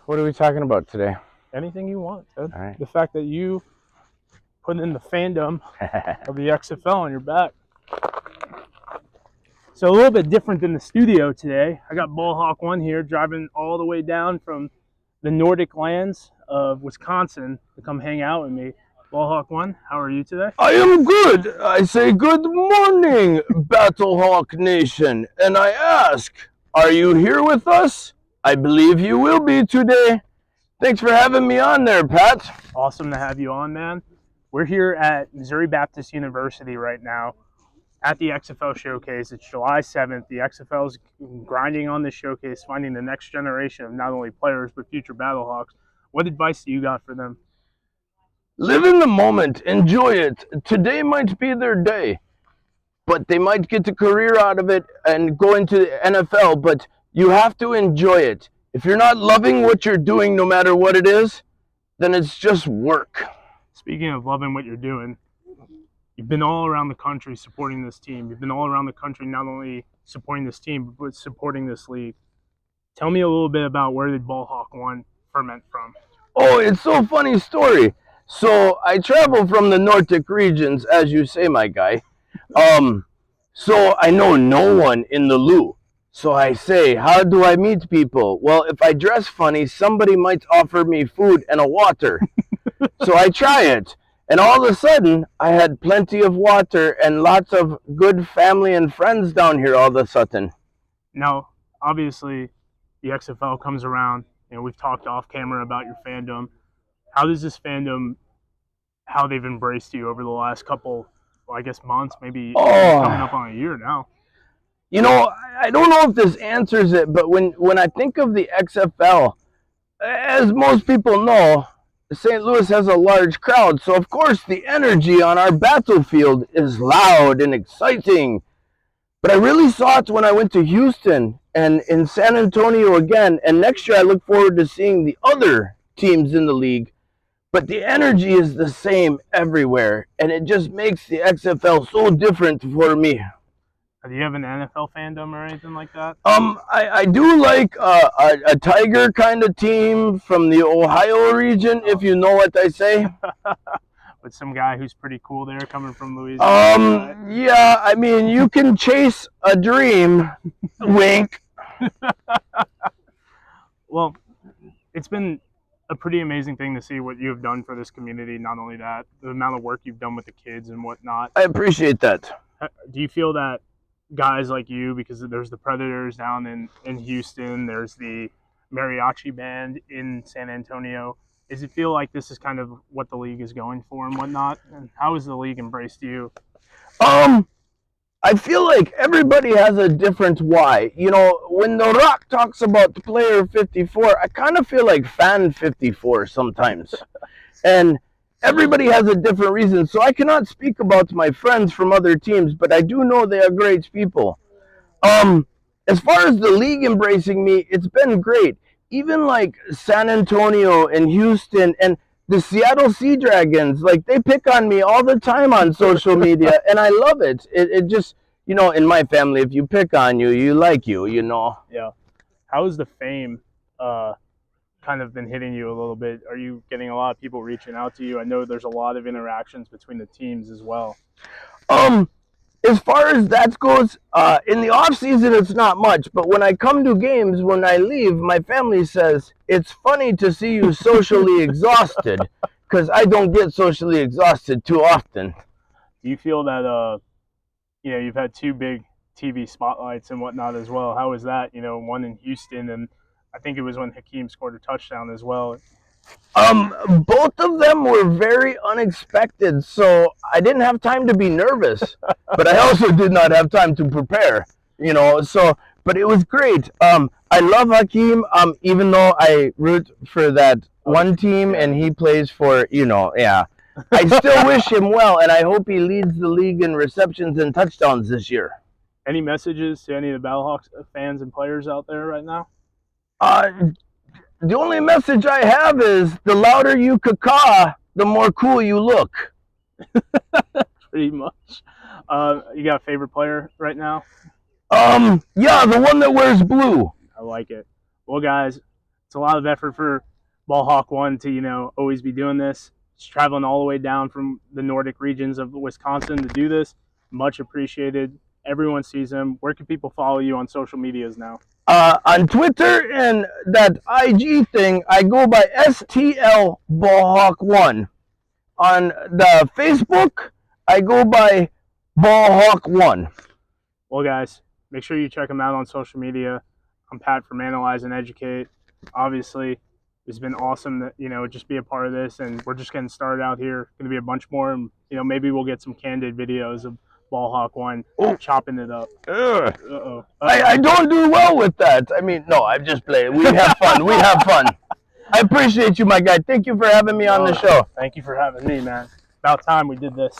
What are we talking about today? Anything you want. All right. The fact that you put in the fandom of the XFL on your back. So a little bit different than the studio today. I got Ballhawk 1 here driving all the way down from the Nordic lands of Wisconsin to come hang out with me. Ballhawk 1, how are you today? I am good. I say good morning, Battlehawk Nation. And I ask, are you here with us? I believe you will be today. Thanks for having me on there, Pat. Awesome to have you on, man. We're here at Missouri Baptist University right now at the XFL Showcase. It's July 7th. The XFL is grinding on this showcase, finding the next generation of not only players but future Battlehawks. What advice do you got for them? Live in the moment. Enjoy it. Today might be their day, but they might get a career out of it and go into the NFL, but you have to enjoy it. If you're not loving what you're doing, no matter what it is, then it's just work. Speaking of loving what you're doing, you've been all around the country supporting this team. You've been all around the country not only supporting this team, but supporting this league. Tell me a little bit about where the Ballhawk 1 ferment from. Oh, it's so funny story. So I travel from the Nordic regions, as you say, my guy. So I know no one in the Lou. So I say, how do I meet people? Well, if I dress funny, somebody might offer me food and a water. So I try it. And all of a sudden, I had plenty of water and lots of good family and friends down here all of a sudden. Now, obviously, the XFL comes around. You know, we've talked off camera about your fandom. How does this fandom, how they've embraced you over the last couple, well, I guess months, maybe coming up on a year now? You know, I don't know if this answers it, but when I think of the XFL, as most people know, St. Louis has a large crowd, so of course the energy on our battlefield is loud and exciting. But I really saw it when I went to Houston and in San Antonio again, and next year I look forward to seeing the other teams in the league. But the energy is the same everywhere, and it just makes the XFL so different for me. Do you have an NFL fandom or anything like that? I do like a Tiger kind of team from the Ohio region, if you know what I say. With some guy who's pretty cool there coming from Louisiana. Yeah, I mean, you can chase a dream. Wink. Well, it's been a pretty amazing thing to see what you have done for this community. Not only that, the amount of work you've done with the kids and whatnot. I appreciate that. Do you feel that guys like you, because there's the Predators down in Houston, there's the mariachi band in San Antonio, does it feel like this is kind of what the league is going for and whatnot? And how has the league embraced you? I feel like everybody has a different why. You know, when The Rock talks about player 54, I kind of feel like fan 54 sometimes. And everybody has a different reason, so I cannot speak about my friends from other teams, but I do know they are great people. As far as the league embracing me, it's been great. Even like San Antonio and Houston and the Seattle Sea Dragons, like they pick on me all the time on social media, and I love it. It just, you know, in my family, if you pick on you, you like you know. Yeah. How has the fame kind of been hitting you a little bit? Are you getting a lot of people reaching out to you? I know there's a lot of interactions between the teams as well. As far as that goes, in the off season it's not much, but when I come to games, when I leave, my family says it's funny to see you socially exhausted, because I don't get socially exhausted too often. Do you feel that you know, you've had two big TV spotlights and whatnot as well? How was that? You know, one in Houston, and I think it was when Hakeem scored a touchdown as well. Both of them were very unexpected, so I didn't have time to be nervous, but I also did not have time to prepare, you know, so, but it was great. I love Hakeem, even though I root for that one team and he plays for, you know, yeah. I still wish him well, and I hope he leads the league in receptions and touchdowns this year. Any messages to any of the Battlehawks fans and players out there right now? The only message I have is the louder you caw, the more cool you look. Pretty much. You got a favorite player right now? Yeah, the one that wears blue. I like it. Well, guys, it's a lot of effort for Ballhawk 1 to, always be doing this. Just traveling all the way down from the Nordic regions of Wisconsin to do this. Much appreciated. Everyone sees him. Where can people follow you on social medias now? On Twitter and that IG thing, I go by STL Ballhawk1. On the Facebook, I go by Ballhawk1. Well, guys, make sure you check him out on social media. I'm Pat from Analyze and Educate. Obviously, it's been awesome to, just be a part of this, and we're just getting started out here. Going to be a bunch more, and, maybe we'll get some candid videos of Ballhawk 1 chopping it up. Uh-oh. I don't do well with that. I mean, no, I'm just playing. We have fun. We have fun. I appreciate you, my guy. Thank you for having me on the show. Thank you for having me, man. About time we did this.